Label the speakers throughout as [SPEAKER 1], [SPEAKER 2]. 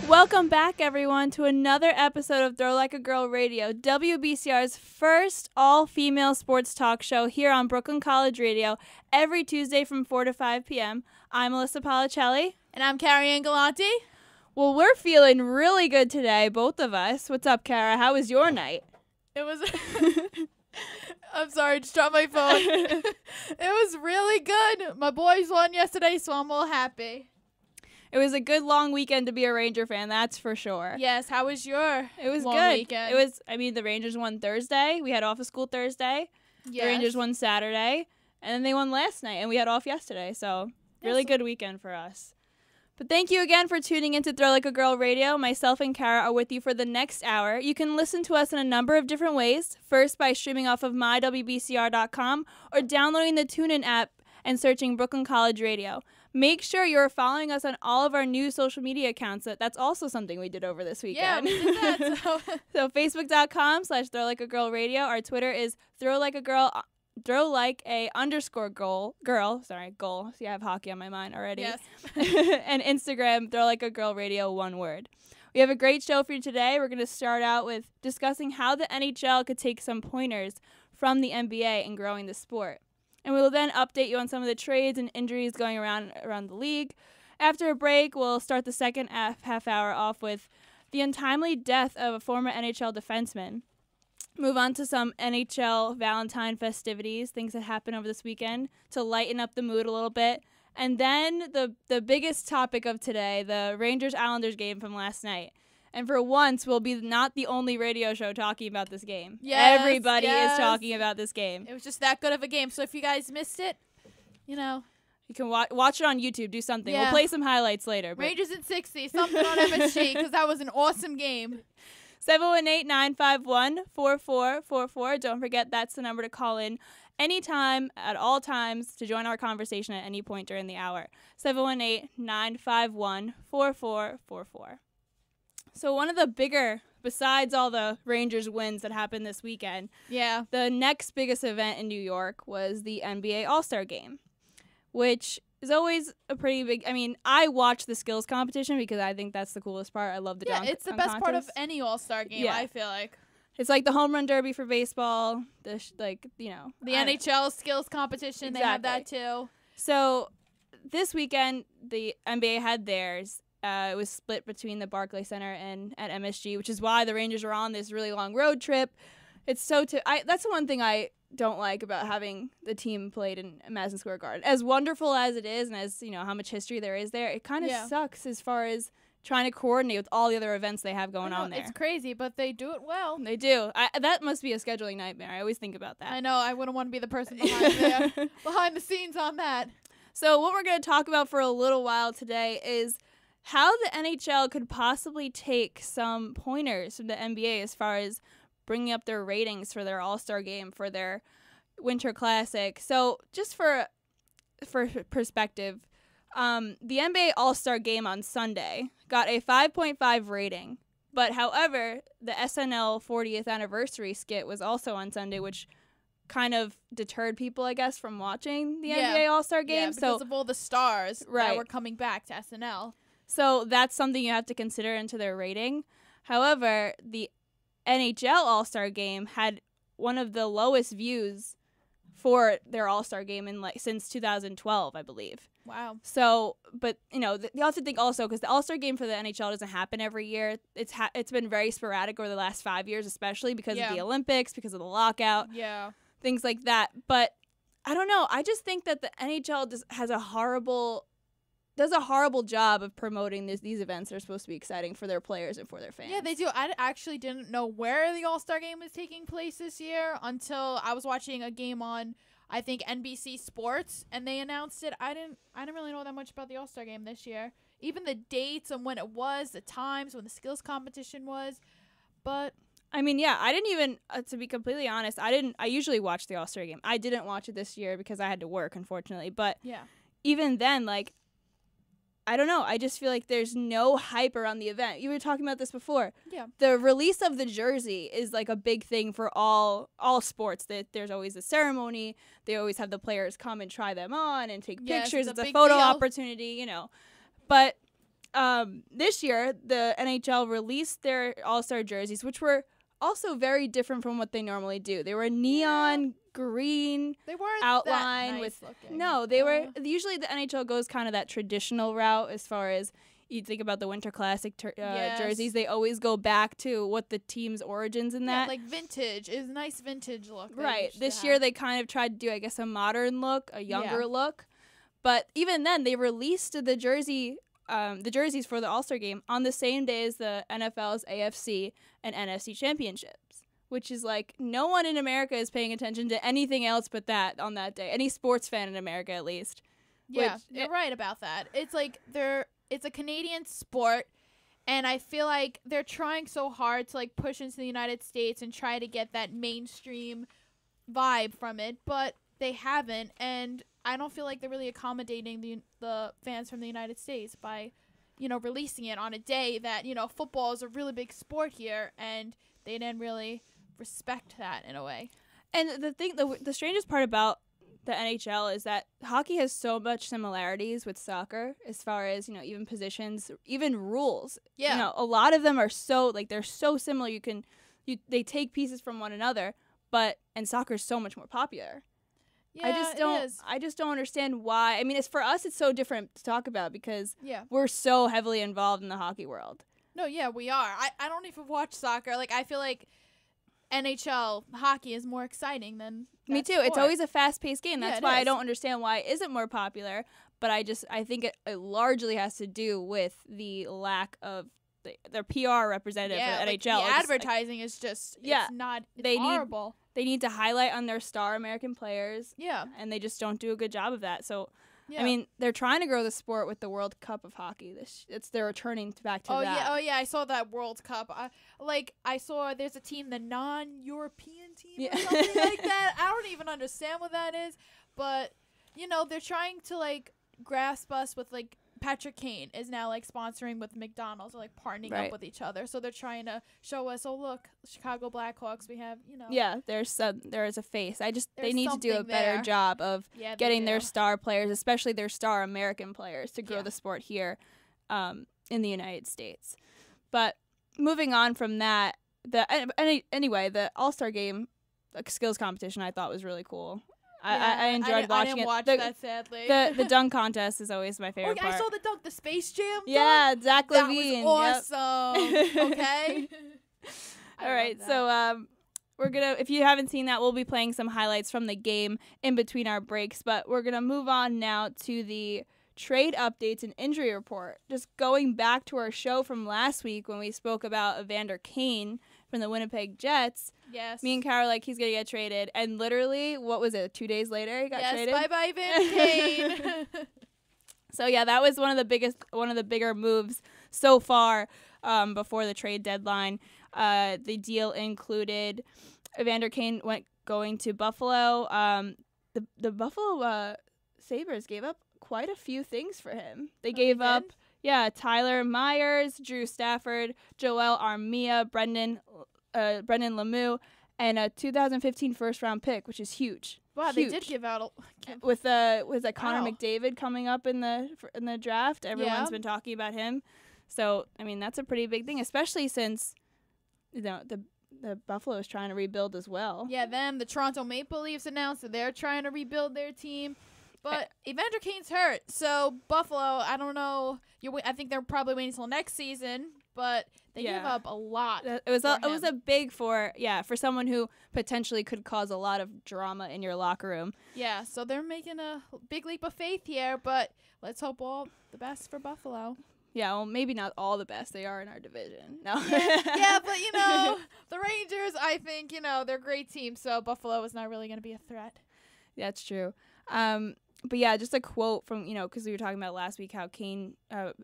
[SPEAKER 1] Welcome back, everyone, to another episode of Throw Like a Girl Radio, WBCR's first all-female sports talk show here on Brooklyn College Radio every Tuesday from 4 to 5 p.m. I'm Alyssa Paolicelli.
[SPEAKER 2] And I'm KaraAnne Galante.
[SPEAKER 1] Well, we're feeling really good today, both of us. What's up, Kara? How was your night?
[SPEAKER 2] It was... I'm sorry, just dropped my phone. It was really good. My boys won yesterday, so I'm all happy.
[SPEAKER 1] It was a good long weekend to be a Ranger fan, that's for sure.
[SPEAKER 2] Yes, how was your
[SPEAKER 1] It was
[SPEAKER 2] long
[SPEAKER 1] good.
[SPEAKER 2] weekend?
[SPEAKER 1] It was, the Rangers won Thursday. We had off of school Thursday.
[SPEAKER 2] Yes.
[SPEAKER 1] The Rangers won Saturday. And then they won last night, and we had off yesterday. So, really good weekend for us. But thank you again for tuning in to Throw Like a Girl Radio. Myself and Kara are with you for the next hour. You can listen to us in a number of different ways. First, by streaming off of mywbcr.com or downloading the TuneIn app and searching Brooklyn College Radio. Make sure you're following us on all of our new social media accounts. That's also something we did over this weekend.
[SPEAKER 2] Yeah, we did that.
[SPEAKER 1] So Facebook.com/ThrowLikeAGirlRadio. Our Twitter is Throw Like a _goal. See, I have hockey on my mind already.
[SPEAKER 2] Yes.
[SPEAKER 1] And Instagram, Throw Like a Girl Radio, one word. We have a great show for you today. We're going to start out with discussing how the NHL could take some pointers from the NBA in growing the sport. And we will then update you on some of the trades and injuries going around the league. After a break, we'll start the second half hour off with the untimely death of a former NHL defenseman. Move on to some NHL Valentine festivities, things that happened over this weekend to lighten up the mood a little bit. And then the biggest topic of today, the Rangers-Islanders game from last night. And for once, we'll be not the only radio show talking about this game.
[SPEAKER 2] Yes,
[SPEAKER 1] Everybody is talking about this game.
[SPEAKER 2] It was just that good of a game. So if you guys missed it, you
[SPEAKER 1] can watch it on YouTube, do something.
[SPEAKER 2] Yeah.
[SPEAKER 1] We'll play some highlights later.
[SPEAKER 2] Rangers in 60, something on MSG, because that was an awesome game.
[SPEAKER 1] 718-951-4444. Don't forget, that's the number to call in anytime, at all times, to join our conversation at any point during the hour. 718-951-4444. So one of the bigger, besides all the Rangers wins that happened this weekend, the next biggest event in New York was the NBA All-Star Game, which is always a pretty big... I watch the skills competition because I think that's the coolest part. I love the dunk
[SPEAKER 2] it's the best
[SPEAKER 1] contest.
[SPEAKER 2] part of any All-Star game, I feel like.
[SPEAKER 1] It's like the home run derby for baseball, the
[SPEAKER 2] NHL skills competition,
[SPEAKER 1] Exactly.
[SPEAKER 2] They have that too.
[SPEAKER 1] So this weekend, the NBA had theirs. It was split between the Barclays Center and at MSG, which is why the Rangers are on this really long road trip. It's that's the one thing I don't like about having the team played in Madison Square Garden. As wonderful as it is, and as how much history there is there, it kind of sucks as far as trying to coordinate with all the other events they have going on there.
[SPEAKER 2] It's crazy, but they do it well.
[SPEAKER 1] They do. That must be a scheduling nightmare. I always think about that.
[SPEAKER 2] I know. I wouldn't want to be the person behind the scenes on that.
[SPEAKER 1] So what we're going to talk about for a little while today is how the NHL could possibly take some pointers from the NBA as far as bringing up their ratings for their All-Star game, for their Winter Classic. So just for perspective, the NBA All-Star game on Sunday got a 5.5 rating. But however, the SNL 40th anniversary skit was also on Sunday, which kind of deterred people, I guess, from watching the NBA All-Star game.
[SPEAKER 2] Yeah, because of all the stars that were coming back to SNL.
[SPEAKER 1] So that's something you have to consider into their rating. However, the NHL All-Star Game had one of the lowest views for their All-Star Game in since 2012, I believe.
[SPEAKER 2] Wow.
[SPEAKER 1] So, but you have to think also, because the All-Star Game for the NHL doesn't happen every year. It's been very sporadic over the last 5 years, especially because of the Olympics, because of the lockout, things like that. But I don't know. I just think that the NHL just does a horrible job of promoting these events that are supposed to be exciting for their players and for their fans.
[SPEAKER 2] Yeah, they do. I actually didn't know where the All-Star Game was taking place this year until I was watching a game on, I think, NBC Sports, and they announced it. I didn't really know that much about the All-Star Game this year. Even the dates and when it was, the times, when the skills competition was. But
[SPEAKER 1] I didn't even, to be completely honest, I usually watch the All-Star Game. I didn't watch it this year because I had to work, unfortunately. But even then, I don't know. I just feel like there's no hype around the event. You were talking about this before.
[SPEAKER 2] Yeah.
[SPEAKER 1] The release of the jersey is a big thing for all sports. There's always a ceremony. They always have the players come and try them on and take pictures. It's a photo opportunity, But this year, the NHL released their All-Star jerseys, which were also very different from what they normally do. They were neon green
[SPEAKER 2] They weren't
[SPEAKER 1] outline
[SPEAKER 2] that nice
[SPEAKER 1] with
[SPEAKER 2] looking.
[SPEAKER 1] no. They were usually the NHL goes kind of that traditional route as far as you think about the Winter Classic jerseys. They always go back to what the team's origins in that.
[SPEAKER 2] Like vintage is nice vintage look.
[SPEAKER 1] Right. This year they kind of tried to do, I guess, a modern look, a younger look. But even then, they released the jerseys for the All-Star game on the same day as the NFL's AFC and NFC championships, which is like no one in America is paying attention to anything else but that on that day. Any sports fan in America, at least.
[SPEAKER 2] Yeah, you're right about that. It's like it's a Canadian sport, and I feel like they're trying so hard to like push into the United States and try to get that mainstream vibe from it, but they haven't, and I don't feel like they're really accommodating the fans from the United States by, releasing it on a day that, football is a really big sport here, and they didn't really respect that in a way.
[SPEAKER 1] And the strangest part about the NHL is that hockey has so much similarities with soccer as far as, even positions, even rules.
[SPEAKER 2] Yeah.
[SPEAKER 1] A lot of them are they're so similar. They take pieces from one another, and soccer is so much more popular.
[SPEAKER 2] Yeah,
[SPEAKER 1] I just don't understand why. I mean, for us, it's so different to talk about because we're so heavily involved in the hockey world.
[SPEAKER 2] No, yeah, we are. I don't even watch soccer. Like, I feel like NHL hockey is more exciting than
[SPEAKER 1] me too.
[SPEAKER 2] sport.
[SPEAKER 1] It's always a fast-paced game. That's why
[SPEAKER 2] is.
[SPEAKER 1] I don't understand why it isn't more popular. But I think it largely has to do with the lack of their PR representative for the NHL.
[SPEAKER 2] The advertising is just it's horrible.
[SPEAKER 1] They need to highlight on their star American players.
[SPEAKER 2] Yeah.
[SPEAKER 1] And they just don't do a good job of that. So,
[SPEAKER 2] yeah.
[SPEAKER 1] I mean, they're trying to grow the sport with the World Cup of hockey. They're returning back to that.
[SPEAKER 2] Oh, yeah. I saw that World Cup. I saw there's a team, the non-European team or something like that. I don't even understand what that is. But, they're trying to, grasp us with, Patrick Kane is now sponsoring with McDonald's or partnering up with each other. So they're trying to show us, oh look, Chicago Blackhawks, we have,
[SPEAKER 1] Yeah, there is a face. They need to do a better job of getting their star players, especially their star American players, to grow the sport here in the United States. But moving on from that, the All-Star game skills competition I thought was really cool. I enjoyed watching it. I
[SPEAKER 2] didn't watch that, sadly.
[SPEAKER 1] The dunk contest is always my favorite part.
[SPEAKER 2] I saw the dunk, the Space Jam dunk.
[SPEAKER 1] Yeah, Zach LaVine.
[SPEAKER 2] That was awesome. Okay.
[SPEAKER 1] All right, so we're gonna. If you haven't seen that, we'll be playing some highlights from the game in between our breaks. But we're gonna move on now to the trade updates and injury report. Just going back to our show from last week when we spoke about Evander Kane from the Winnipeg Jets.
[SPEAKER 2] Yes.
[SPEAKER 1] Me and Kara he's gonna get traded, and literally, what was it? 2 days later, he got traded.
[SPEAKER 2] Yes, bye, Evander Kane.
[SPEAKER 1] So yeah, that was one of the bigger moves so far before the trade deadline. The deal included Evander Kane going to Buffalo. The Buffalo Sabres gave up quite a few things for him. They gave up Tyler Myers, Drew Stafford, Joel Armia, Brendan Lemieux, and a 2015 first-round pick, which is huge.
[SPEAKER 2] Wow,
[SPEAKER 1] huge.
[SPEAKER 2] They did give out
[SPEAKER 1] with Connor McDavid coming up in the draft. Everyone's been talking about him. So, I mean, that's a pretty big thing, especially since the Buffalo is trying to rebuild as well.
[SPEAKER 2] Yeah, the Toronto Maple Leafs announced that they're trying to rebuild their team. But Evander Kane's hurt, so Buffalo, I don't know. I think they're probably waiting until next season, but they gave up a lot.
[SPEAKER 1] It was a big for someone who potentially could cause a lot of drama in your locker room.
[SPEAKER 2] Yeah, so they're making a big leap of faith here, but let's hope all the best for Buffalo.
[SPEAKER 1] Yeah, well, maybe not all the best. They are in our division. No.
[SPEAKER 2] Yeah, but the Rangers, I think they're a great team, so Buffalo is not really going to be a threat.
[SPEAKER 1] That's true. But yeah, just a quote from, because we were talking about last week how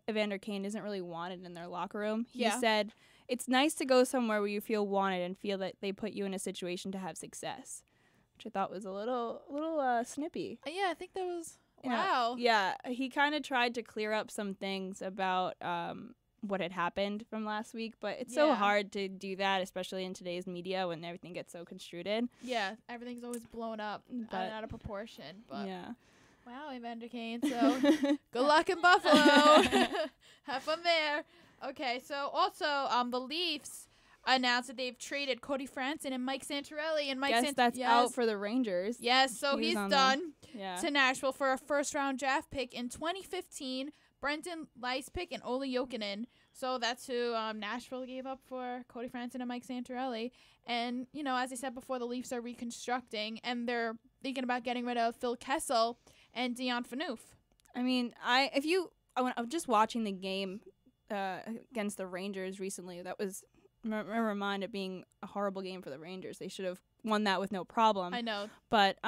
[SPEAKER 1] Evander Kane isn't really wanted in their locker room. He said, "It's nice to go somewhere where you feel wanted and feel that they put you in a situation to have success," which I thought was a little snippy.
[SPEAKER 2] Yeah, I think that was, wow.
[SPEAKER 1] Yeah, he kind of tried to clear up some things about what had happened from last week, but it's so hard to do that, especially in today's media when everything gets so construed.
[SPEAKER 2] Yeah, everything's always blown up out of proportion. But Wow, Evander Kane. So good luck in Buffalo. Have fun there. Okay, so also the Leafs announced that they've traded Cody Franson and Mike Santorelli. And Mike
[SPEAKER 1] that's out for the Rangers.
[SPEAKER 2] Yes, so he's done
[SPEAKER 1] Yeah.
[SPEAKER 2] to Nashville for a first-round draft pick in 2015, Brendan Leispick and Ole Jokinen. So that's who Nashville gave up for Cody Franson and Mike Santorelli. And, you know, as I said before, the Leafs are reconstructing, and they're thinking about getting rid of Phil Kessel and Dion Phaneuf.
[SPEAKER 1] I mean, I was just watching the game against the Rangers recently. That was, never mind it being a horrible game for the Rangers. They should have won that with no problem.
[SPEAKER 2] I know.
[SPEAKER 1] But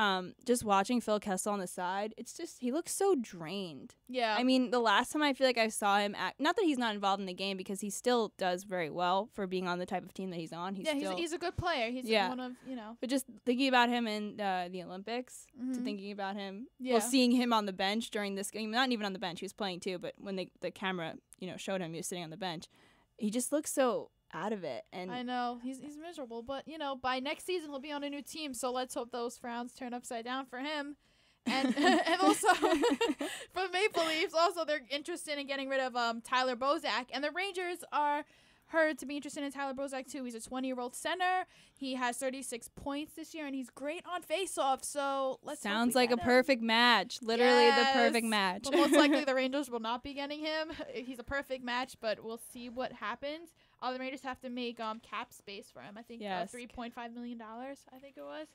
[SPEAKER 1] just watching Phil Kessel on the side, it's just, he looks so drained.
[SPEAKER 2] Yeah.
[SPEAKER 1] I mean, the last time I feel like I saw him act, not that he's not involved in the game, because he still does very well for being on the type of team that he's on.
[SPEAKER 2] He's a good player. He's one of, you know.
[SPEAKER 1] But just thinking about him in the Olympics, to thinking about him, well, seeing him on the bench during this game, not even on the bench, he was playing too, but when the camera, you know, showed him, he was sitting on the bench, he just looks so out of it. And
[SPEAKER 2] I know he's miserable, but you know, by next season he'll be on a new team, so let's hope those frowns turn upside down for him. And and also for the Maple Leafs, also they're interested in getting rid of Tyler Bozak, and the Rangers are heard to be interested in Tyler Bozak too. He's a 20-year-old center. He has 36 points this year, and he's great on faceoff. So let's
[SPEAKER 1] sounds like a perfect match. Literally the perfect match.
[SPEAKER 2] But most likely the Rangers will not be getting him. He's a perfect match, but we'll see what happens. The Raiders have to make cap space for him. I think $3.5 million. I think it was.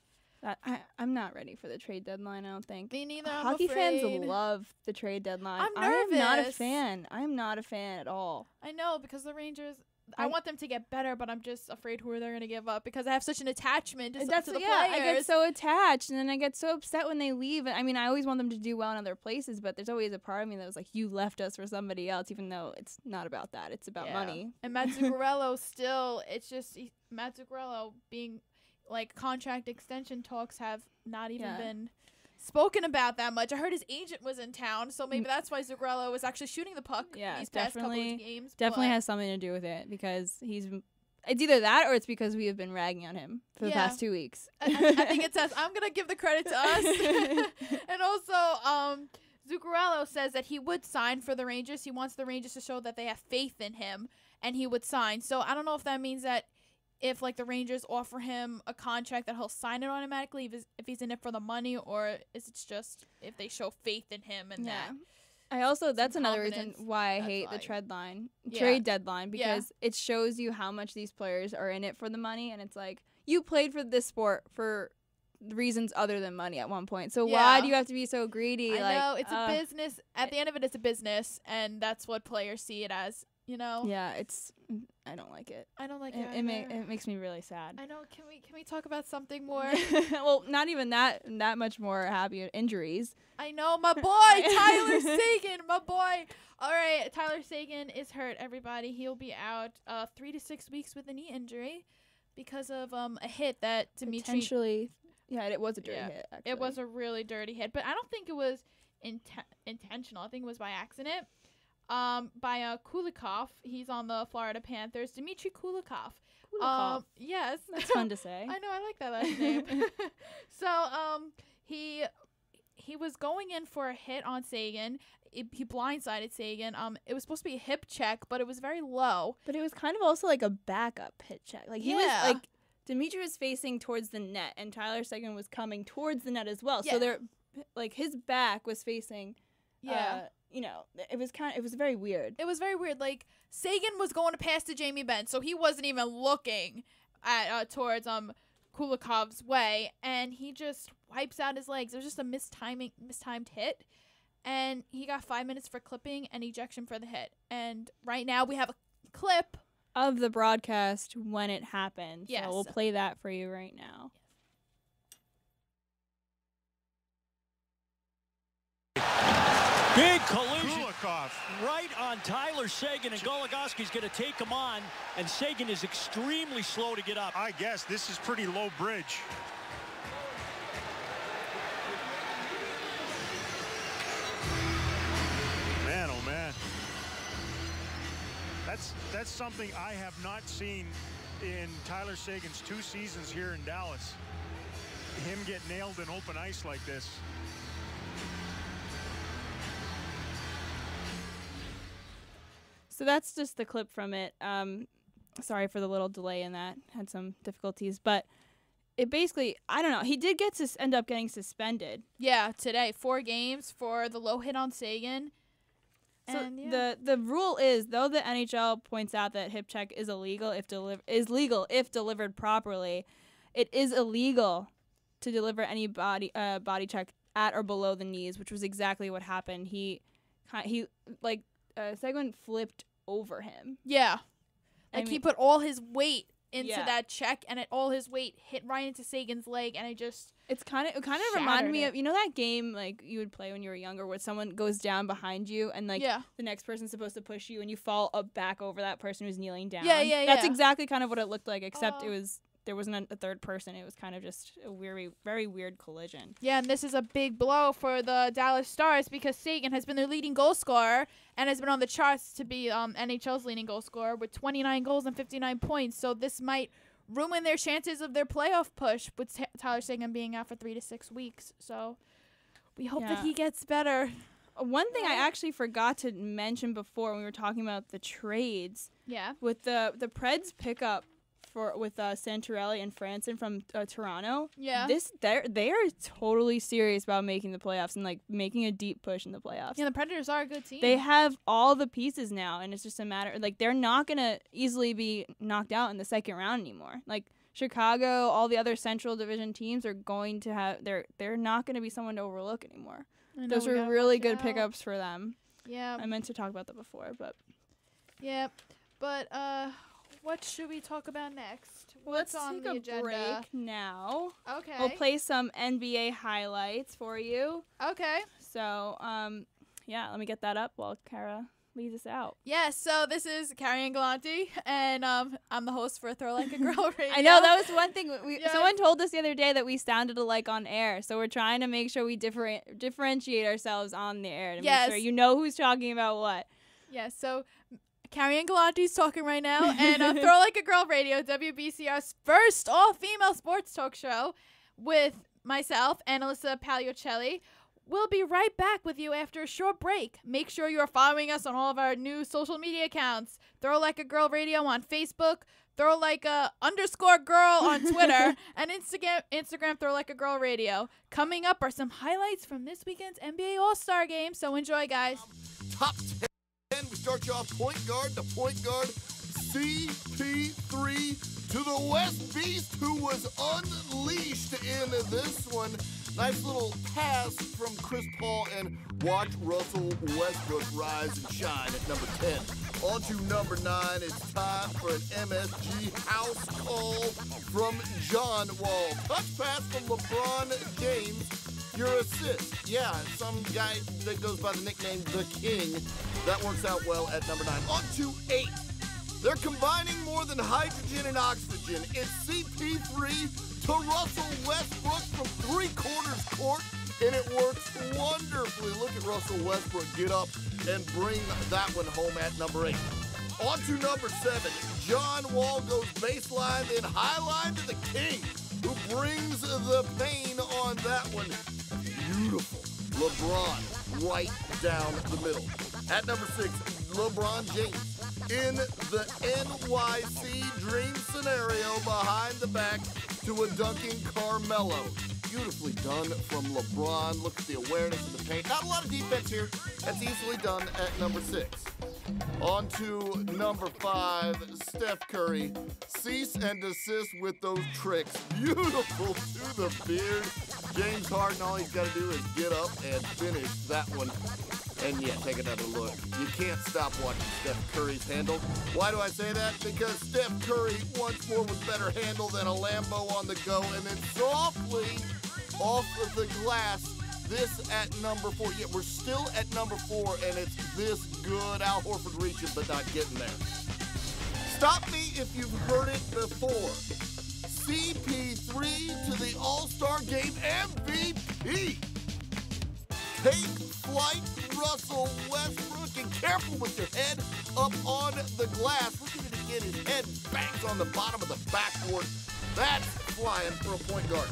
[SPEAKER 1] I'm not ready for the trade deadline, I don't think.
[SPEAKER 2] Me neither.
[SPEAKER 1] Hockey fans love the trade deadline.
[SPEAKER 2] I'm nervous.
[SPEAKER 1] I am not a fan. I am not a fan at all.
[SPEAKER 2] I know, because the Rangers, I want them to get better, but I'm just afraid who they're going to give up, because I have such an attachment to the players.
[SPEAKER 1] I get so attached, and then I get so upset when they leave. I mean, I always want them to do well in other places, but there's always a part of me that was like, you left us for somebody else, even though it's not about that. It's about money.
[SPEAKER 2] And Matt Zuccarello still, it's just Matt Zuccarello being like, contract extension talks have not even been spoken about that much. I heard his agent was in town, so maybe that's why Zuccarello was actually shooting the puck these past couple of games.
[SPEAKER 1] Definitely has something to do with it, because it's either that or it's because we have been ragging on him for the past 2 weeks.
[SPEAKER 2] I think it's us. I'm going to give the credit to us. And also, Zuccarello says that he would sign for the Rangers. He wants the Rangers to show that they have faith in him, and he would sign. So I don't know if that means that if, like, the Rangers offer him a contract that he'll sign it automatically if he's in it for the money, or is it just if they show faith in him and that.
[SPEAKER 1] I also, that's another reason why I hate the trade deadline, because it shows you how much these players are in it for the money, and it's like, you played for this sport for reasons other than money at one point, so why do you have to be so greedy?
[SPEAKER 2] I know, it's a business. At the end of it, it's a business, and that's what players see it as. You know?
[SPEAKER 1] Yeah, I don't like it.
[SPEAKER 2] I don't like
[SPEAKER 1] it. It makes me really sad.
[SPEAKER 2] I know. Can we talk about something more?
[SPEAKER 1] Well, not even that much more happy. Injuries.
[SPEAKER 2] I know, my boy Tyler Seguin, my boy. All right, Tyler Seguin is hurt. Everybody, he'll be out 3 to 6 weeks with a knee injury because of a hit that Dimitri.
[SPEAKER 1] Potentially, it was a dirty hit. Actually.
[SPEAKER 2] It was a really dirty hit, but I don't think it was intentional. I think it was by accident. By Kulikov. He's on the Florida Panthers. Dimitri Kulikov. Yes.
[SPEAKER 1] That's fun to say.
[SPEAKER 2] I know, I like that last name. So, he was going in for a hit on Seguin. He blindsided Seguin. It was supposed to be a hip check, but it was very low.
[SPEAKER 1] But it was kind of also like a backup hip check. Like, he was like, Dimitri was facing towards the net, and Tyler Seguin was coming towards the net as well. Yeah. So they're like, his back was facing you know, it was very weird.
[SPEAKER 2] It was very weird. Like, Seguin was going to pass to Jamie Benn, so he wasn't even looking at towards Kulikov's way, and he just wipes out his legs. It was just a mistimed hit, and he got 5 minutes for clipping and ejection for the hit. And right now we have a clip
[SPEAKER 1] of the broadcast when it happened.
[SPEAKER 2] Yes.
[SPEAKER 1] So we'll play that for you right now.
[SPEAKER 3] Big collision right on Tyler Seguin, and Goligoski's going to take him on, and Seguin is extremely slow to get up.
[SPEAKER 4] I guess this is pretty low bridge. Man, oh man. That's something I have not seen in Tyler Seguin's 2 seasons here in Dallas. Him get nailed in open ice like this.
[SPEAKER 1] So that's just the clip from it. Sorry for the little delay in that. Had some difficulties, but it basically, I don't know. He did end up getting suspended.
[SPEAKER 2] Yeah, today 4 games for the low hit on Sagan.
[SPEAKER 1] So
[SPEAKER 2] And, yeah.
[SPEAKER 1] the rule is, though the NHL points out that hip check is illegal legal if delivered properly, it is illegal to deliver any body check at or below the knees, which was exactly what happened. Seguin flipped over him.
[SPEAKER 2] Yeah. He put all his weight into that check, and all his weight hit right into Sagan's leg, and it kind of
[SPEAKER 1] reminded me of, you know, that game like you would play when you were younger where someone goes down behind you and the next person's supposed to push you and you fall back over that person who's kneeling down. That's exactly kind of what it looked like, except there wasn't a third person. It was kind of just a very weird collision. Yeah, and this is a big blow for the Dallas Stars because Sagan has been their leading goal scorer and has been on the charts to be NHL's leading goal scorer with 29 goals and 59 points. So this might ruin their chances of their playoff push with Tyler Seguin being out for 3 to 6 weeks. So we hope that he gets better. One thing I actually forgot to mention before when we were talking about the trades. Yeah. With the Preds pickup with Santorelli and Franson from Toronto. Yeah. They are totally serious about making the playoffs and like making a deep push in the playoffs. Yeah, the Predators are a good team. They have all the pieces now, and it's just a matter like they're not gonna easily be knocked out in the second round anymore. Like Chicago, all the other Central Division teams are going to have they're not gonna be someone to overlook anymore. Those are really good pickups for them. Yeah. I meant to talk about that before, but
[SPEAKER 2] yeah. But what should we talk about next? What's on the agenda? Let's take a break now. Okay.
[SPEAKER 1] We'll play some NBA highlights for you.
[SPEAKER 2] Okay.
[SPEAKER 1] So, let me get that up while Kara leads us out.
[SPEAKER 2] Yeah, so this is KaraAnne Galante, and I'm the host for Throw Like a Girl Radio.
[SPEAKER 1] I know, that was one thing. Someone told us the other day that we sounded alike on air, so we're trying to make sure we differentiate ourselves on the air to make sure you know who's talking about what.
[SPEAKER 2] Yeah, so KaraAnne Galante's talking right now, and Throw Like a Girl Radio, WBCR's first all-female sports talk show with myself and Alyssa Paolicelli. We'll be right back with you after a short break. Make sure you are following us on all of our new social media accounts. Throw Like a Girl Radio on Facebook, Throw Like a _girl on Twitter, and Instagram Throw Like a Girl Radio. Coming up are some highlights from this weekend's NBA All-Star Game, so enjoy, guys.
[SPEAKER 5] Top 10. We start you off point guard, CP3 to the West Beast, who was unleashed in this one. Nice little pass from Chris Paul, and watch Russell Westbrook rise and shine at number 10. On to number 9, it's time for an MSG house call from John Wall. Touch pass from LeBron James. Your assist. Yeah, some guy that goes by the nickname The King. That works out well at number 9. On to 8. They're combining more than hydrogen and oxygen. It's CP3 to Russell Westbrook from 3/4 court, and it works wonderfully. Look at Russell Westbrook get up and bring that one home at number 8. On to number 7. John Wall goes baseline, then highline to the King, who brings the pain on that one. Beautiful. LeBron right down the middle. At number 6, LeBron James in the NYC dream scenario behind the back to a dunking Carmelo. Beautifully done from LeBron. Look at the awareness of the paint. Not a lot of defense here. That's easily done at number 6. On to number 5, Steph Curry. Cease and desist with those tricks. Beautiful to the beard. James Harden, all he's got to do is get up and finish that one. And yeah, take another look. You can't stop watching Steph Curry's handle. Why do I say that? Because Steph Curry once more with better handle than a Lambo on the go, and then softly off of the glass. This at number 4. Yeah, we're still at number 4, and it's this good. Al Horford reaching, but not getting there. Stop me if you've heard it before. CP3 to the All-Star Game MVP. Take flight, Russell Westbrook, and careful with your head up on the glass. Look at it again. His head bangs on the bottom of the backboard. That's flying for a point guard.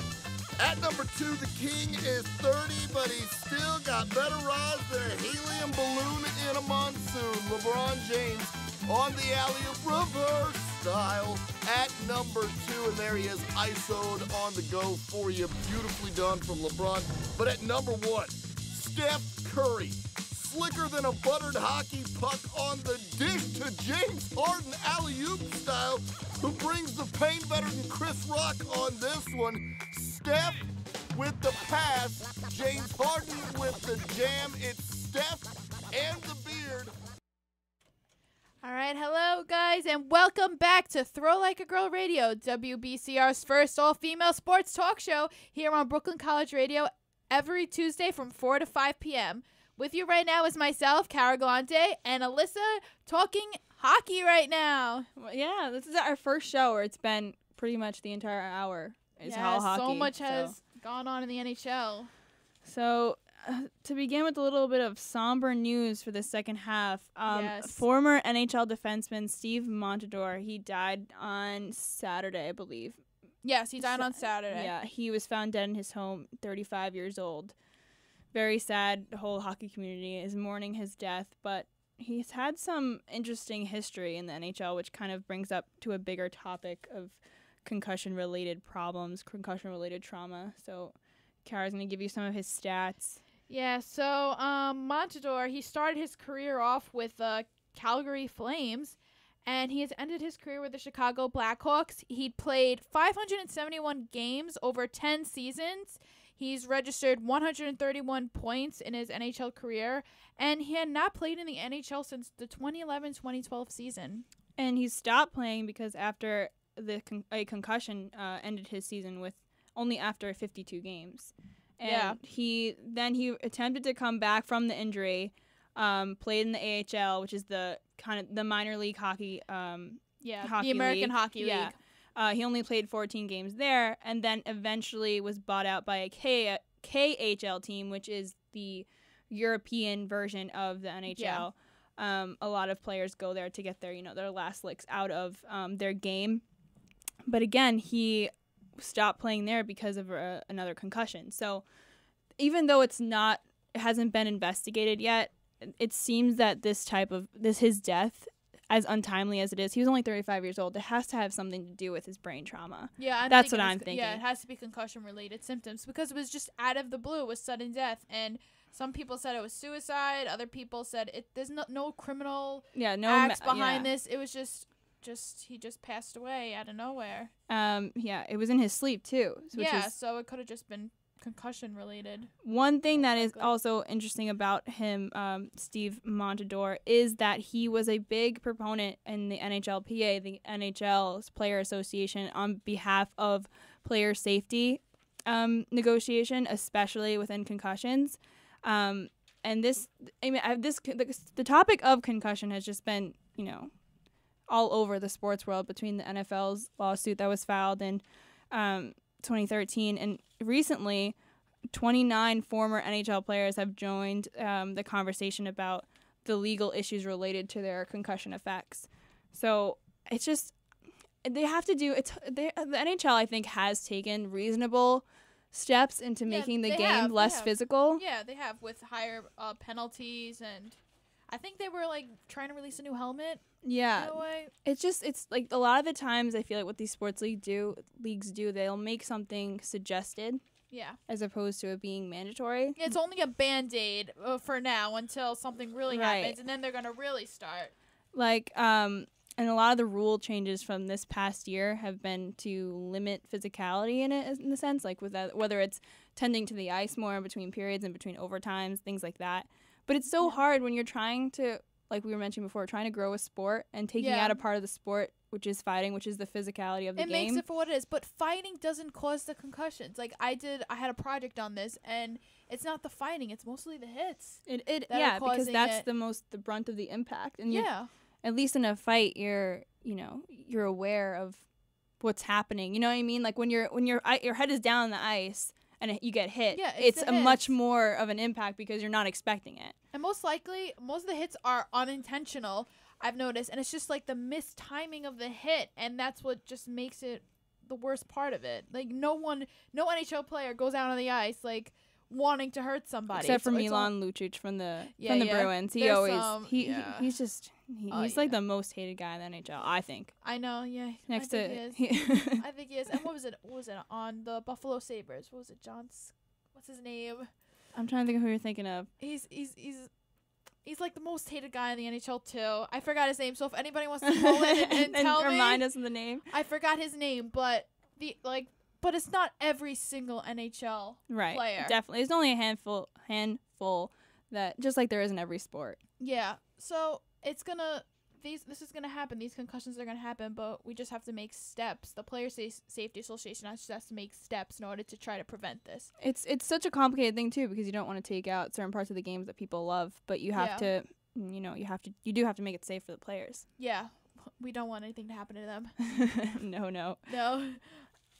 [SPEAKER 5] At number 2, the King is 30, but he's still got better rods than a helium balloon in a monsoon. LeBron James on the alley-oop reverse style at number 2, and there he is, ISO'd on the go for you. Beautifully done from LeBron. But at number 1, Steph Curry, slicker than a buttered hockey puck on the dish to James Harden alley-oop style, who brings the pain better than Chris Rock on this one. Steph with the pass, James Harden with the jam. It's Steph and the beard.
[SPEAKER 2] All right, hello guys, and welcome back to Throw Like a Girl Radio, WBCR's first all-female sports talk show here on Brooklyn College Radio every Tuesday from 4 to 5 p.m. With you right now is myself, Galante, and Alyssa talking hockey right now.
[SPEAKER 1] Well, yeah, this is our first show where it's been pretty much the entire hour. All hockey,
[SPEAKER 2] so much has gone on in the NHL.
[SPEAKER 1] So, to begin with a little bit of somber news for the second half,
[SPEAKER 2] Yes.
[SPEAKER 1] former NHL defenseman Steve Montador, he died on Saturday, I believe.
[SPEAKER 2] Yes, he died on Saturday.
[SPEAKER 1] Yeah, he was found dead in his home, 35 years old. Very sad. The whole hockey community is mourning his death, but he's had some interesting history in the NHL, which kind of brings up to a bigger topic of concussion-related problems, concussion-related trauma. So, Kara's going to give you some of his stats.
[SPEAKER 2] Yeah, so Montador, he started his career off with Calgary Flames, and he has ended his career with the Chicago Blackhawks. He played 571 games over 10 seasons. He's registered 131 points in his NHL career, and he had not played in the NHL since the 2011-2012 season.
[SPEAKER 1] And he stopped playing because after a concussion ended his season with only after 52 games. And he attempted to come back from the injury, played in the AHL, which is the kind of the minor league hockey. Hockey
[SPEAKER 2] the American
[SPEAKER 1] League.
[SPEAKER 2] Hockey League.
[SPEAKER 1] He only played 14 games there, and then eventually was bought out by a KHL team, which is the European version of the NHL. A lot of players go there to get their last licks out of their game. But again, he stopped playing there because of another concussion. So even though it hasn't been investigated yet, it seems that his death, as untimely as it is, he was only 35 years old. It has to have something to do with his brain trauma.
[SPEAKER 2] Yeah,
[SPEAKER 1] that's what I'm thinking.
[SPEAKER 2] Yeah, it has to be concussion-related symptoms because it was just out of the blue. It was sudden death, and some people said it was suicide. Other people said there's no criminal acts behind this. It was just he just passed away out of nowhere.
[SPEAKER 1] It was in his sleep too.
[SPEAKER 2] So it could have just been concussion related.
[SPEAKER 1] One thing that is also interesting about him, Steve Montador, is that he was a big proponent in the NHLPA, the NHL's Player Association, on behalf of player safety negotiation, especially within concussions. And the topic of concussion has just been, all over the sports world between the NFL's lawsuit that was filed in 2013, and recently 29 former NHL players have joined the conversation about the legal issues related to their concussion effects. So it's just they have to do the NHL, I think, has taken reasonable steps into making the game less physical.
[SPEAKER 2] Yeah, they have, with higher penalties, and I think they were trying to release a new helmet.
[SPEAKER 1] Yeah,
[SPEAKER 2] in a way.
[SPEAKER 1] It's like a lot of the times I feel like what these sports leagues do, they'll make something suggested.
[SPEAKER 2] Yeah.
[SPEAKER 1] As opposed to it being mandatory.
[SPEAKER 2] It's only a Band-Aid for now until something really happens, and then they're going to really start.
[SPEAKER 1] And a lot of the rule changes from this past year have been to limit physicality in the sense, whether it's tending to the ice more in between periods and between overtimes, things like that. But it's so hard when you're trying to, like we were mentioning before, trying to grow a sport and taking out a part of the sport, which is fighting, which is the physicality of the game.
[SPEAKER 2] It makes it for what it is, but fighting doesn't cause the concussions. I had a project on this, and it's not the fighting; it's mostly the hits.
[SPEAKER 1] Because that's the brunt of the impact. And at least in a fight, you're aware of what's happening. You know what I mean? Like when your head is down on the ice and you get hit, it's a much more of an impact because you're not expecting it.
[SPEAKER 2] And most likely, most of the hits are unintentional, I've noticed, and it's just the mistiming of the hit, and that's what just makes it the worst part of it. Like no NHL player goes out on the ice like wanting to hurt somebody.
[SPEAKER 1] Except for Milan Lucic from the Bruins. He's like the most hated guy in the NHL, I think.
[SPEAKER 2] I know, yeah.
[SPEAKER 1] I
[SPEAKER 2] think he is. And what was it on the Buffalo Sabres? What was it? What's his name?
[SPEAKER 1] I'm trying to think of who you're thinking of.
[SPEAKER 2] He's like the most hated guy in the NHL too. I forgot his name, so if anybody wants to call in and tell me,
[SPEAKER 1] remind us of the name.
[SPEAKER 2] I forgot his name, but but it's not every single NHL player.
[SPEAKER 1] Definitely. There's only a handful that, just like there is in every sport.
[SPEAKER 2] Yeah. So this is gonna happen. These concussions are gonna happen, but we just have to make steps. The Player Safety Association just has to make steps in order to try to prevent this.
[SPEAKER 1] It's such a complicated thing too, because you don't want to take out certain parts of the games that people love, but you have to, you do have to make it safe for the players.
[SPEAKER 2] Yeah. We don't want anything to happen to them.
[SPEAKER 1] No.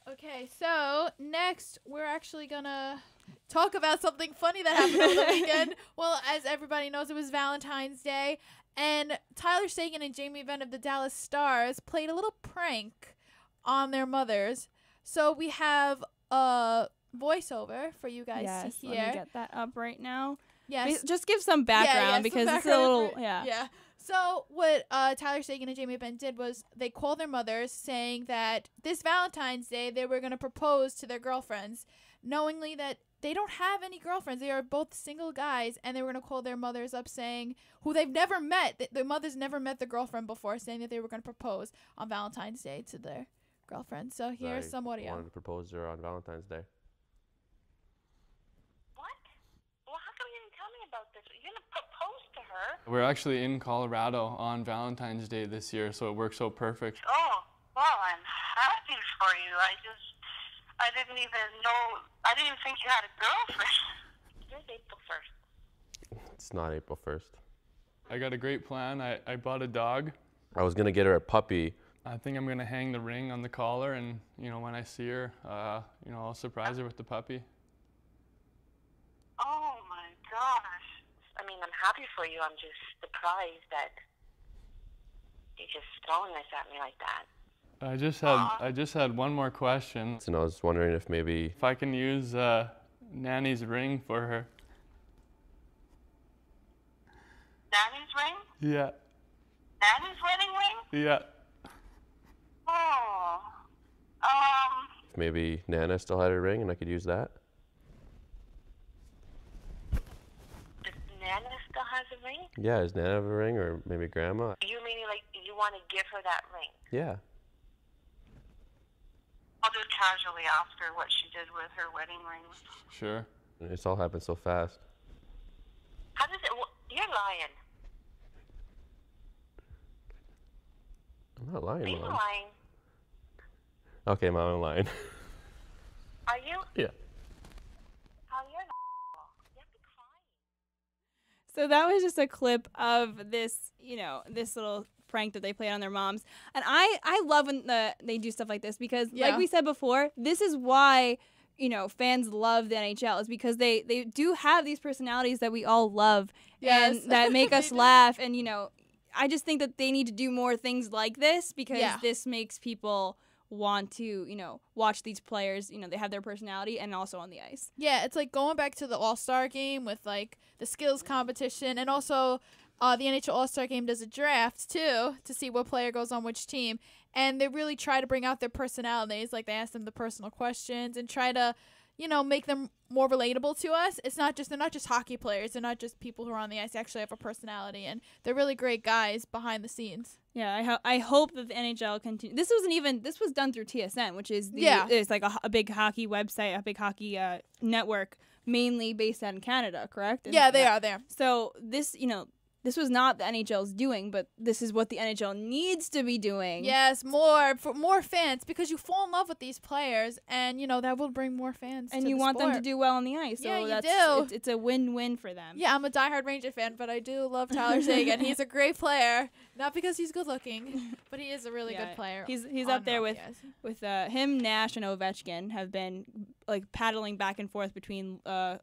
[SPEAKER 2] Okay, so next we're actually gonna talk about something funny that happened over the weekend. Well, as everybody knows, it was Valentine's Day, and Tyler Seguin and Jamie Benn of the Dallas Stars played a little prank on their mothers. So we have a voiceover for you guys to hear.
[SPEAKER 1] Let me get that up right now.
[SPEAKER 2] Yes.
[SPEAKER 1] Just give some background because it's a little
[SPEAKER 2] Yeah. So what Tyler Seguin and Jamie Benn did was they called their mothers saying that this Valentine's Day they were going to propose to their girlfriends, knowingly that they don't have any girlfriends. They are both single guys, and they were going to call their mothers up saying, who they've never met, the mothers never met the girlfriend before, saying that they were going to propose on Valentine's Day to their girlfriend. So here's some audio.
[SPEAKER 6] I wanted to propose to her on Valentine's Day. We're actually in Colorado on Valentine's Day this year, so it works so perfect.
[SPEAKER 7] Oh, well, I'm happy for you. I didn't even think you had a girlfriend. It's April 1st.
[SPEAKER 6] It's not April 1st.
[SPEAKER 8] I got a great plan. I bought a dog.
[SPEAKER 6] I was going to get her a puppy.
[SPEAKER 8] I think I'm going to hang the ring on the collar, and, when I see her, I'll surprise her with the puppy.
[SPEAKER 7] Oh, my gosh. I mean, I'm happy for you. I'm just surprised that you're just throwing this at me like that.
[SPEAKER 8] I just had one more question.
[SPEAKER 6] And I was wondering if
[SPEAKER 8] I can use Nanny's ring for her.
[SPEAKER 7] Nanny's ring?
[SPEAKER 8] Yeah.
[SPEAKER 7] Nanny's wedding ring?
[SPEAKER 8] Yeah.
[SPEAKER 7] Oh.
[SPEAKER 6] Maybe Nana still had her ring and I could use that.
[SPEAKER 7] Nana still has a ring?
[SPEAKER 6] Yeah, does Nana have a ring, or maybe Grandma?
[SPEAKER 7] You meaning like you want to give her that ring?
[SPEAKER 6] Yeah.
[SPEAKER 7] I'll just casually ask her what she did with her wedding ring.
[SPEAKER 8] Sure.
[SPEAKER 6] It's all happened so fast.
[SPEAKER 7] How does it? You're lying.
[SPEAKER 6] I'm not lying,
[SPEAKER 7] Are you
[SPEAKER 6] Mom.
[SPEAKER 7] lying?
[SPEAKER 6] Okay, Mom, I'm lying.
[SPEAKER 7] Are you?
[SPEAKER 6] Yeah.
[SPEAKER 7] Oh, you're not. You have to cry.
[SPEAKER 1] So that was just a clip of this, this little prank that they played on their moms. And I love when they do stuff like this because, like we said before, this is why, fans love the NHL, is because they do have these personalities that we all love and that make us laugh. And, I just think that they need to do more things like this because this makes people want to, watch these players. They have their personality and also on the ice.
[SPEAKER 2] Yeah, it's like going back to the All-Star game with like the skills competition, and also the NHL All-Star game does a draft too to see what player goes on which team, and they really try to bring out their personalities. Like they ask them the personal questions and try to, make them more relatable to us. They're not just hockey players. They're not just people who are on the ice. They actually have a personality, and they're really great guys behind the scenes.
[SPEAKER 1] Yeah, I hope that the NHL continue. This was done through TSN, which is it's like a big hockey website, a big hockey network, mainly based out in Canada, correct?
[SPEAKER 2] Yeah, they are there.
[SPEAKER 1] So this, this was not the NHL's doing, but this is what the NHL needs to be doing.
[SPEAKER 2] Yes, for more fans, because you fall in love with these players, and that will bring more fans.
[SPEAKER 1] And
[SPEAKER 2] to
[SPEAKER 1] you
[SPEAKER 2] the
[SPEAKER 1] want
[SPEAKER 2] sport.
[SPEAKER 1] them to do well on the ice.
[SPEAKER 2] Yeah,
[SPEAKER 1] so
[SPEAKER 2] you do.
[SPEAKER 1] It's a win-win for them.
[SPEAKER 2] Yeah, I'm a diehard Ranger fan, but I do love Tyler Seguin. He's a great player, not because he's good looking, but he is a really good player.
[SPEAKER 1] He's up there with him, Nash, and Ovechkin have been like paddling back and forth between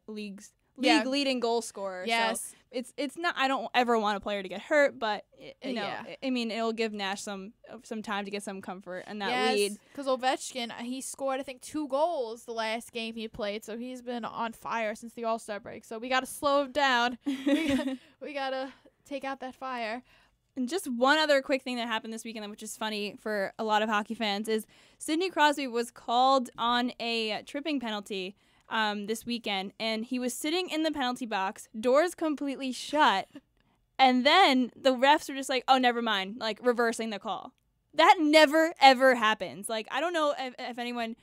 [SPEAKER 1] league leading goal scorer.
[SPEAKER 2] Yes.
[SPEAKER 1] So it's not. I don't ever want a player to get hurt, but you know,
[SPEAKER 2] Yeah.
[SPEAKER 1] I mean, it'll give Nash some time to get some comfort in that lead.
[SPEAKER 2] Because Ovechkin, he scored I think 2 goals the last game he played, so he's been on fire since the All-Star break. So we got to slow him down. we got to take out that fire.
[SPEAKER 1] And just one other quick thing that happened this weekend, which is funny for a lot of hockey fans, is Sidney Crosby was called on a tripping penalty this weekend, and he was sitting in the penalty box, doors completely shut, and then the refs were just like, oh, never mind, like reversing the call. That never, ever happens. Like, I don't know if anyone,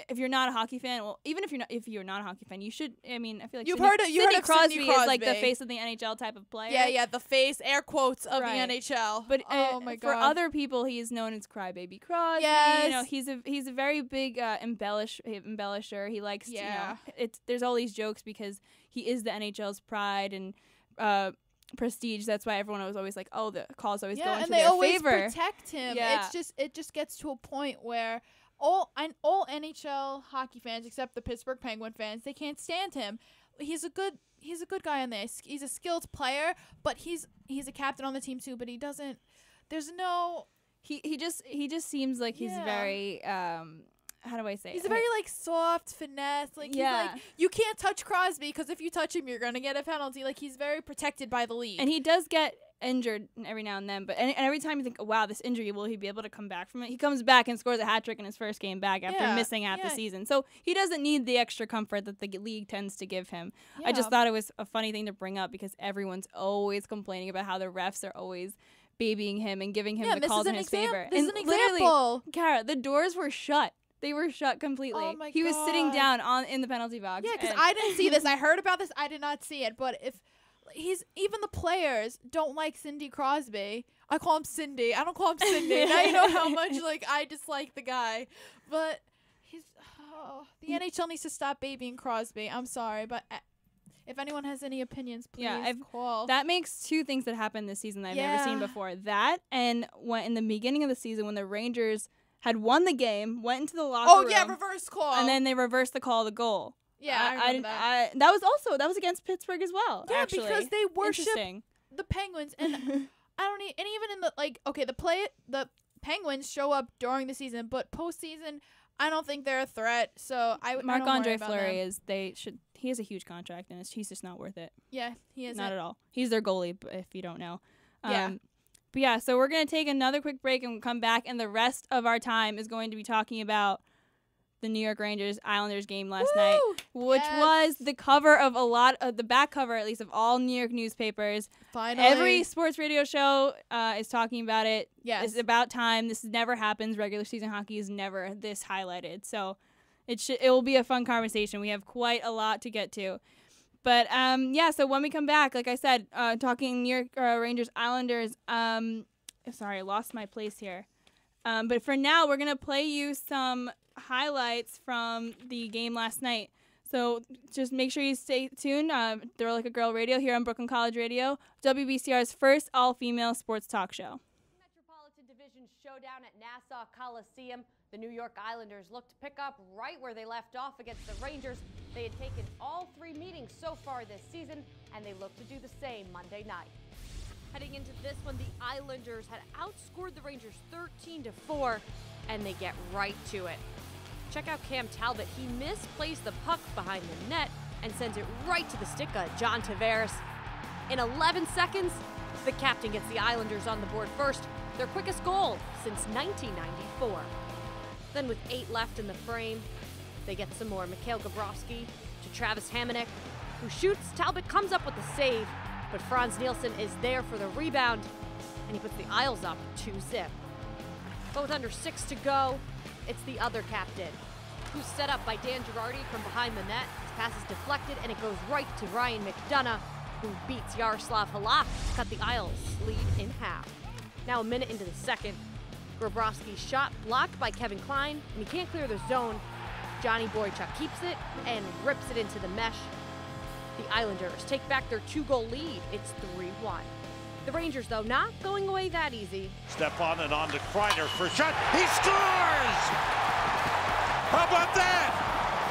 [SPEAKER 1] if you're not a hockey fan, well, even if you're not a hockey fan, you should, I mean, I feel like
[SPEAKER 2] You've heard of
[SPEAKER 1] Sidney Crosby
[SPEAKER 2] Sidney
[SPEAKER 1] is like the
[SPEAKER 2] Crosby.
[SPEAKER 1] face of the NHL type of player.
[SPEAKER 2] Yeah, the face, air quotes of
[SPEAKER 1] Right.
[SPEAKER 2] the NHL.
[SPEAKER 1] But
[SPEAKER 2] oh my god.
[SPEAKER 1] for other people, he is known as Crybaby Crosby.
[SPEAKER 2] Yes.
[SPEAKER 1] You know, he's a very big embellisher. He likes to,
[SPEAKER 2] Yeah.
[SPEAKER 1] there's all these jokes because he is the NHL's pride and prestige. That's why everyone was always like, oh, the calls always go into
[SPEAKER 2] and they
[SPEAKER 1] their
[SPEAKER 2] always
[SPEAKER 1] favor.
[SPEAKER 2] protect him.
[SPEAKER 1] Yeah.
[SPEAKER 2] It just gets to a point where all NHL hockey fans except the Pittsburgh Penguin fans, they can't stand him. He's a good guy on this. He's a skilled player, but he's a captain on the team too, but he doesn't there's no
[SPEAKER 1] He just seems like he's
[SPEAKER 2] Yeah.
[SPEAKER 1] very how do I say
[SPEAKER 2] He's
[SPEAKER 1] it?
[SPEAKER 2] a very like soft finesse. Like
[SPEAKER 1] Yeah.
[SPEAKER 2] he's like you can't touch Crosby because if you touch him, you're gonna get a penalty. Like he's very protected by the league.
[SPEAKER 1] And he does get injured every now and then, but and every time you think, oh, wow, this injury, will he be able to come back from it? He comes back and scores a hat trick in his first game back after
[SPEAKER 2] Yeah,
[SPEAKER 1] missing half the
[SPEAKER 2] yeah.
[SPEAKER 1] season. So he doesn't need the extra comfort that the league tends to give him. I
[SPEAKER 2] Yeah.
[SPEAKER 1] just thought it was a funny thing to bring up because everyone's always complaining about how the refs are always babying him and giving him
[SPEAKER 2] Yeah,
[SPEAKER 1] the
[SPEAKER 2] this
[SPEAKER 1] calls
[SPEAKER 2] is
[SPEAKER 1] in
[SPEAKER 2] an
[SPEAKER 1] his
[SPEAKER 2] exam-
[SPEAKER 1] favor.
[SPEAKER 2] this is
[SPEAKER 1] And
[SPEAKER 2] an
[SPEAKER 1] literally,
[SPEAKER 2] example.
[SPEAKER 1] Kara, the doors were shut. They were shut completely.
[SPEAKER 2] Oh my
[SPEAKER 1] he was sitting
[SPEAKER 2] God.
[SPEAKER 1] down in the penalty box.
[SPEAKER 2] Yeah, because
[SPEAKER 1] and-
[SPEAKER 2] I didn't see this. I heard about this. I did not see it. But if even the players don't like Cindy Crosby. I call him Cindy. I don't call him Cindy. Now you know how much like I dislike the guy. But the NHL needs to stop babying Crosby. I'm sorry, but if anyone has any opinions, please call.
[SPEAKER 1] That makes 2 things that happened this season that I've never seen
[SPEAKER 2] Yeah.
[SPEAKER 1] before. That and when in the beginning of the season when the Rangers had won the game, went into the locker room.
[SPEAKER 2] yeah, reverse call.
[SPEAKER 1] And then they reversed the call of the goal.
[SPEAKER 2] Yeah, I remember that.
[SPEAKER 1] That was against Pittsburgh as well.
[SPEAKER 2] Yeah,
[SPEAKER 1] actually.
[SPEAKER 2] because they worship
[SPEAKER 1] Interesting.
[SPEAKER 2] the Penguins, and I don't and even in the Penguins show up during the season, but postseason, I don't think they're a threat. So
[SPEAKER 1] Marc-Andre Fleury he has a huge contract and he's just not worth it.
[SPEAKER 2] Yeah, he is
[SPEAKER 1] not at all. He's their goalie, if you don't know.
[SPEAKER 2] Yeah.
[SPEAKER 1] But yeah, so we're gonna take another quick break and come back, and the rest of our time is going to be talking about the New York Rangers Islanders game last night, which was the cover of the back cover, at least, of all New York newspapers.
[SPEAKER 2] Finally.
[SPEAKER 1] Every sports radio show is talking about it.
[SPEAKER 2] Yes.
[SPEAKER 1] It's about time. This never happens. Regular season hockey is never this highlighted. So it will be a fun conversation. We have quite a lot to get to. But so when we come back, like I said, talking New York Rangers Islanders. Sorry, I lost my place here. But for now, we're gonna play you some highlights from the game last night. So just make sure you stay tuned. They're Like a Girl Radio here on Brooklyn College Radio, WBCR's first all-female sports talk show.
[SPEAKER 9] Metropolitan Division showdown at Nassau Coliseum. The New York Islanders look to pick up right where they left off against the Rangers. They had taken all 3 meetings so far this season, and they look to do the same Monday night. Heading into this one, the Islanders had outscored the Rangers 13-4, and they get right to it. Check out Cam Talbot. He misplaced the puck behind the net and sends it right to the stick of John Tavares. In 11 seconds, the captain gets the Islanders on the board first, their quickest goal since 1994. Then with 8 left in the frame, they get some more. Mikhail Gabrowski to Travis Hamonic, who shoots. Talbot comes up with the save, but Franz Nielsen is there for the rebound, and he puts the Isles up 2-0. But with under 6 to go, it's the other captain, who's set up by Dan Girardi from behind the net. His pass is deflected, and it goes right to Ryan McDonough, who beats Yaroslav Halak to cut the Isles' lead in half. Now a minute into the second, Gabrowski's shot blocked by Kevin Klein, and he can't clear the zone. Johnny Boychuk keeps it and rips it into the mesh. The Islanders take back their 2-goal lead. It's 3-1. The Rangers, though, not going away that easy.
[SPEAKER 10] Step on and on to Kreider for a shot. He scores! How about that?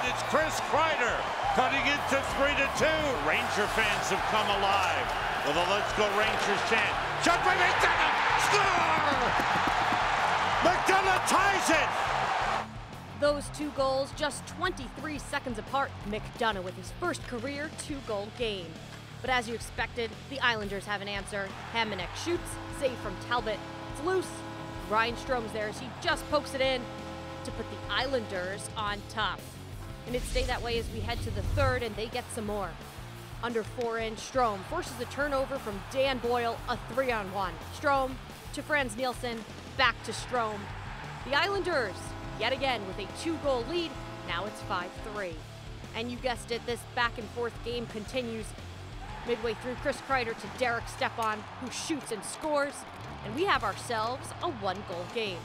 [SPEAKER 10] It's Chris Kreider cutting it to 3-2. Ranger fans have come alive with a Let's Go Rangers chant. Shot by McDonough! Score! McDonough ties it!
[SPEAKER 9] Those 2 goals just 23 seconds apart. McDonough with his first career 2-goal game. But as you expected, the Islanders have an answer. Hamonic shoots, save from Talbot. It's loose. Ryan Strome's there as he just pokes it in to put the Islanders on top. And it stayed that way as we head to the third, and they get some more. Under 4-inch, Strome forces a turnover from Dan Boyle, a 3-on-1. Strome to Franz Nielsen, back to Strome. The Islanders, yet again with a 2-goal lead, now it's 5-3. And you guessed it, this back-and-forth game continues. Midway through, Chris Kreider to Derek Stepan, who shoots and scores, and we have ourselves a 1-goal game.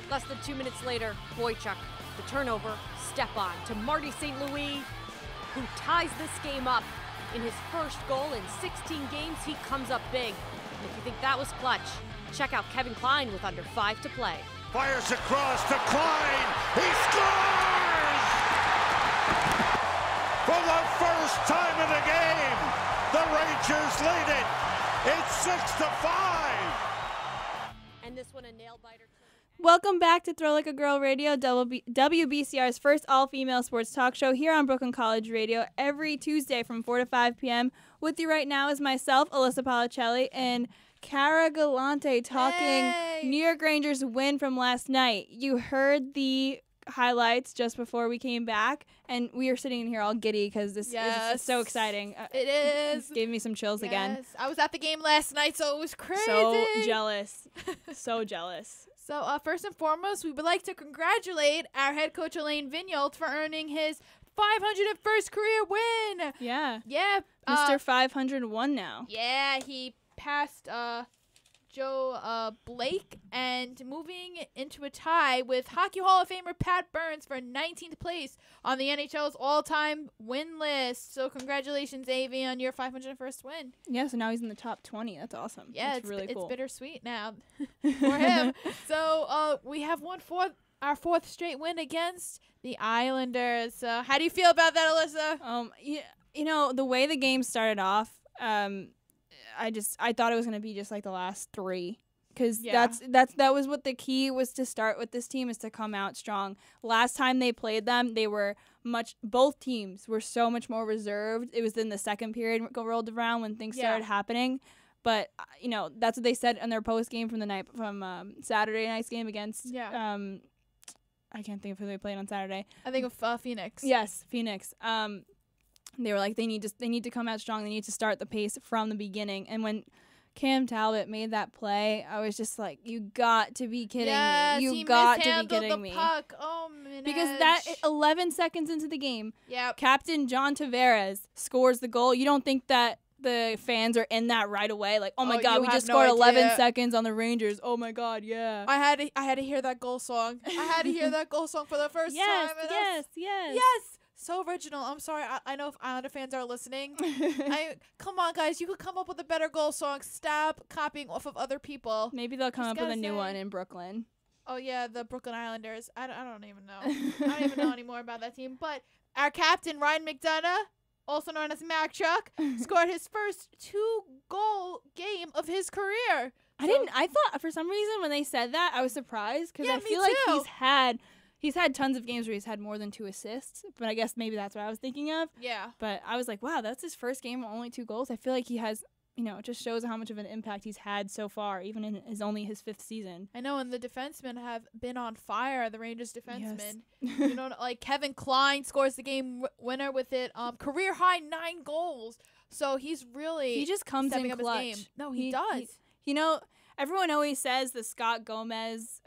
[SPEAKER 9] Less than 2 minutes later, Boychuk, the turnover, Stepan to Marty St. Louis, who ties this game up. In his first goal in 16 games, he comes up big. And if you think that was clutch, check out Kevin Klein with under 5 to play.
[SPEAKER 10] Fires across to Klein. He scores! For the first time in the game, the Rangers lead it. It's 6-5.
[SPEAKER 9] And this one a nail biter.
[SPEAKER 1] Welcome back to Throw Like a Girl Radio, WBCR's first all-female sports talk show here on Brooklyn College Radio every Tuesday from 4 to 5 p.m. With you right now is myself, Alyssa Paolicelli, and Galante talking New York Rangers win from last night. You heard the highlights just before we came back, and we are sitting in here all giddy because this is so exciting.
[SPEAKER 2] It is.
[SPEAKER 1] Gave me some chills again.
[SPEAKER 2] I was at the game last night, so it was crazy.
[SPEAKER 1] So jealous. So jealous.
[SPEAKER 2] So first and foremost, we would like to congratulate our head coach Elaine Vigneault for earning his 501st career win.
[SPEAKER 1] Yeah.
[SPEAKER 2] Yeah.
[SPEAKER 1] Mr. 501 now.
[SPEAKER 2] Yeah, he passed Joe Blake and moving into a tie with Hockey Hall of Famer Pat Burns for 19th place on the NHL's all-time win list. So congratulations, Avi, on your 501st win.
[SPEAKER 1] Yeah, so now he's in the top 20. That's awesome.
[SPEAKER 2] Yeah,
[SPEAKER 1] it's really cool.
[SPEAKER 2] It's bittersweet now for him. So we have our fourth straight win against the Islanders. How do you feel about that, Alyssa?
[SPEAKER 1] You know, the way the game started off, I thought it was going to be just like the last 3, because that was what the key was to start with this team, is to come out strong. Last time they played them, both teams were so much more reserved. It was in the second period rolled around when things started happening. But you know, that's what they said in their post game from Saturday night's game against I can't think of who they played on Saturday.
[SPEAKER 2] I think of Phoenix.
[SPEAKER 1] Yes, Phoenix. They were like, they need to come out strong. They need to start the pace from the beginning. And when Cam Talbot made that play, I was just like, you got to be kidding me. You got to be kidding me.
[SPEAKER 2] Puck. Oh, man.
[SPEAKER 1] Because that 11 seconds into the game, Captain John Tavares scores the goal. You don't think that the fans are in that right away? Like, oh my God, we just scored 11 seconds on the Rangers. Oh my God, yeah.
[SPEAKER 2] I had to hear that goal song. I had to hear that goal song for the first time. Yes. So original. I'm sorry. I know if Islander fans are listening. Come on, guys. You could come up with a better goal song. Stop copying off of other people.
[SPEAKER 1] Maybe they'll come up with a new one in Brooklyn.
[SPEAKER 2] Oh, yeah, the Brooklyn Islanders. I don't even know. I don't even know anymore about that team. But our captain, Ryan McDonough, also known as Mac Chuck, scored his first 2-goal game of his career.
[SPEAKER 1] I thought, for some reason, when they said that, I was surprised, because I feel like he's had tons of games where he's had more than 2 assists, but I guess maybe that's what I was thinking of.
[SPEAKER 2] Yeah.
[SPEAKER 1] But I was like, wow, that's his first game, only 2 goals. I feel like he has, it just shows how much of an impact he's had so far, even in only his 5th season.
[SPEAKER 2] I know, and the defensemen have been on fire, the Rangers defensemen. Yes. Like Kevin Klein scores the game winner with it. Career high 9 goals. So he's really
[SPEAKER 1] he just comes in clutch.
[SPEAKER 2] His game. No, he does.
[SPEAKER 1] Everyone always says the Scott Gomez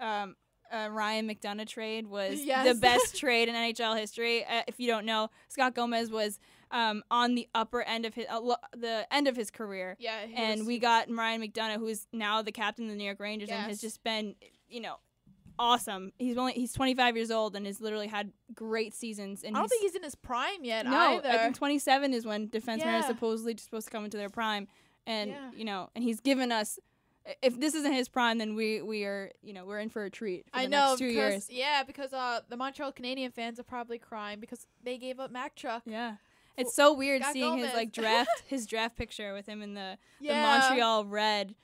[SPEAKER 1] Ryan McDonough trade was the best trade in NHL history. If you don't know, Scott Gomez was on the upper end of the end of his career.
[SPEAKER 2] Yeah,
[SPEAKER 1] and we got Ryan McDonough, who's now the captain of the New York Rangers and has just been, awesome. He's 25 years old and has literally had great seasons. And
[SPEAKER 2] I don't think he's in his prime yet.
[SPEAKER 1] No,
[SPEAKER 2] either.
[SPEAKER 1] I think 27 is when defensemen are supposedly supposed to come into their prime, and and he's given us if this isn't his prime, then we are, we're in for a treat for the
[SPEAKER 2] I know,
[SPEAKER 1] next 2 years.
[SPEAKER 2] Yeah, because the Montreal Canadian fans are probably crying because they gave up Mack Truck.
[SPEAKER 1] Yeah. It's so weird
[SPEAKER 2] Got
[SPEAKER 1] seeing
[SPEAKER 2] Gomez.
[SPEAKER 1] his draft picture with him in the Montreal red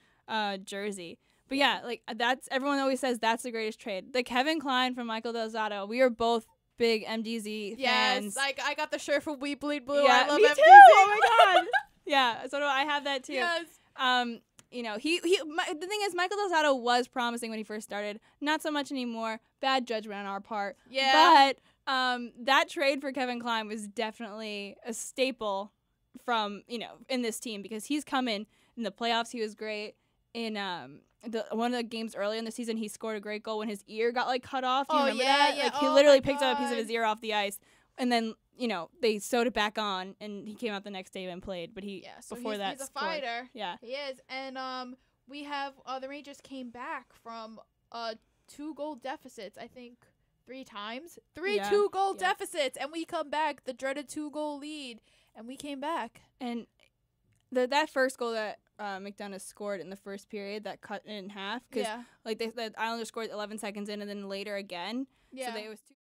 [SPEAKER 1] jersey. But yeah, like that's everyone always says that's the greatest trade. The Kevin Kline from Michael Del Zotto. We are both big MDZ fans.
[SPEAKER 2] Yes, I got the shirt from We Bleed Blue.
[SPEAKER 1] Yeah,
[SPEAKER 2] I love
[SPEAKER 1] me
[SPEAKER 2] MDZ.
[SPEAKER 1] too. Oh my god. Yeah, so do I have that too.
[SPEAKER 2] Yes.
[SPEAKER 1] The thing is, Michael Del Zotto was promising when he first started. Not so much anymore. Bad judgment on our part.
[SPEAKER 2] Yeah.
[SPEAKER 1] But that trade for Kevin Kline was definitely a staple from, in this team because he's come in the playoffs. He was great. In one of the games early in the season, he scored a great goal when his ear got cut off. Do you remember that?
[SPEAKER 2] Yeah.
[SPEAKER 1] Like he literally picked up a piece of his ear off the ice, and then they sewed it back on, and he came out the next day and played. But he's a
[SPEAKER 2] fighter.
[SPEAKER 1] Yeah,
[SPEAKER 2] he is. And we have the Rangers came back from 2-goal deficits. I think 3 times, 2-goal deficits, and we come back the dreaded 2-goal lead, and we came back.
[SPEAKER 1] And that first goal that McDonough scored in the first period that cut it in half because the Islanders scored 11 seconds in and then later again.
[SPEAKER 2] Yeah.
[SPEAKER 1] So it was